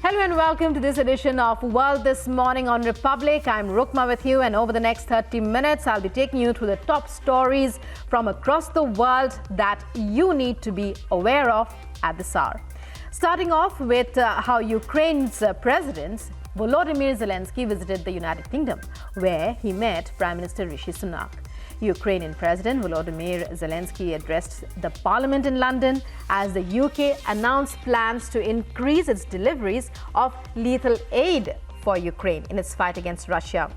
Hello and welcome to this edition of World This Morning on Republic. I'm Rukma with you, and over the next 30 minutes, I'll be taking you through the top stories from across the world that you need to be aware of at this hour. Starting off with how Ukraine's President Volodymyr Zelenskyy visited the United Kingdom, where he met Prime Minister Rishi Sunak. Ukrainian President Volodymyr Zelenskyy addressed the Parliament in London as the UK announced plans to increase its deliveries of lethal aid for Ukraine in its fight against Russia.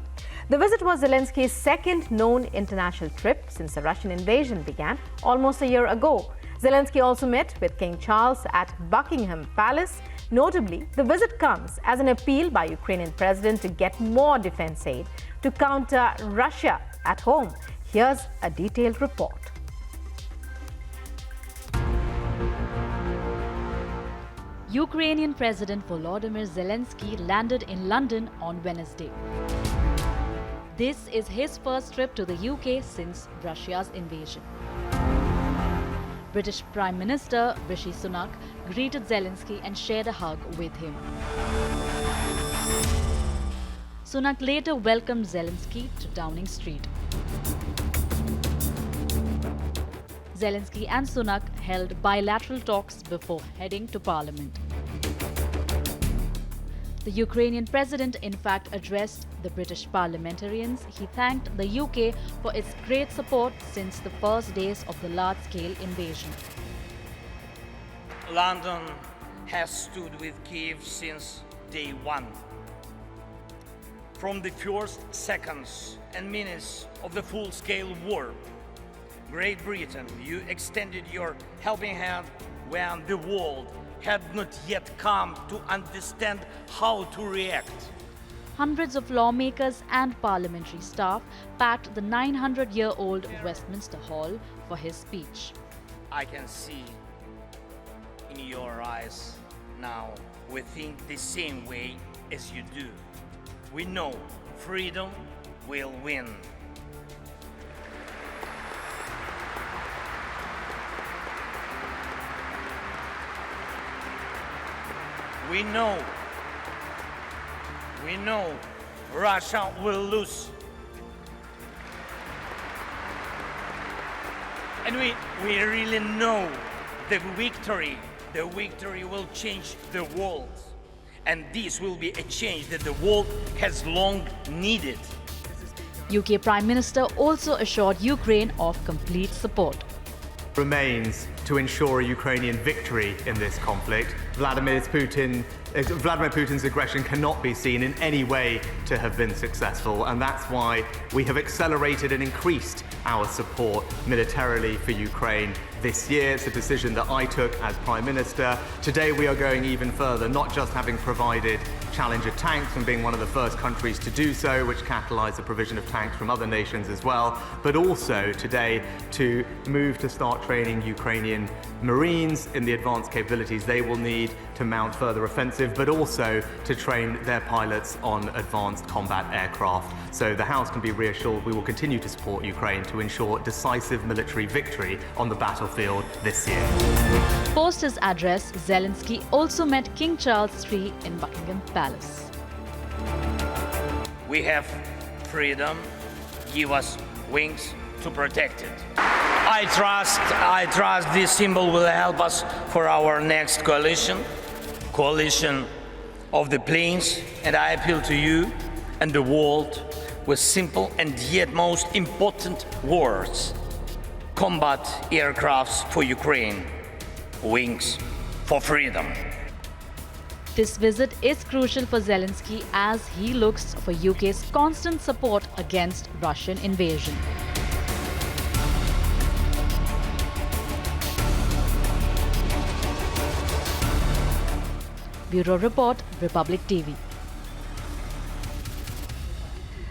The visit was Zelenskyy's second known international trip since the Russian invasion began almost a year ago. Zelenskyy also met with King Charles at Buckingham Palace. Notably, the visit comes as an appeal by Ukrainian president to get more defense aid to counter Russia at home. Here's a detailed report. Ukrainian President Volodymyr Zelenskyy landed in London on Wednesday. This is his first trip to the UK since Russia's invasion. British Prime Minister Rishi Sunak greeted Zelenskyy and shared a hug with him. Sunak later welcomed Zelenskyy to Downing Street. Zelenskyy and Sunak held bilateral talks before heading to Parliament. The Ukrainian president, in fact, addressed the British parliamentarians. He thanked the UK for its great support since the first days of the large-scale invasion. London has stood with Kyiv since day one. From the first seconds and minutes of the full-scale war, Great Britain, you extended your helping hand when the world had not yet come to understand how to react. Hundreds of lawmakers and parliamentary staff packed the 900-year-old Westminster Hall for his speech. I can see in your eyes now we think the same way as you do. We know freedom will win. We know Russia will lose. And we really know the victory will change the world. And this will be a change that the world has long needed. UK Prime Minister also assured Ukraine of complete support. Remains to ensure a Ukrainian victory in this conflict. Vladimir Putin's aggression cannot be seen in any way to have been successful, and that's why we have accelerated and increased our support militarily for Ukraine this year. It's a decision that I took as Prime Minister. Today we are going even further, not just having provided Challenger tanks and being one of the first countries to do so, which catalysed the provision of tanks from other nations as well, but also today to move to start training Ukrainian Marines in the advanced capabilities they will need to mount further offensive, but also to train their pilots on advanced combat aircraft. So the House can be reassured we will continue to support Ukraine to ensure decisive military victory on the battlefield this year. Post his address, Zelenskyy also met King Charles III in Buckingham Palace. We have freedom, give us wings to protect it. I trust this symbol will help us for our next coalition of the planes, and I appeal to you and the world with simple and yet most important words. Combat aircrafts for Ukraine, wings for freedom. This visit is crucial for Zelenskyy as he looks for UK's constant support against Russian invasion. Bureau Report, Republic TV.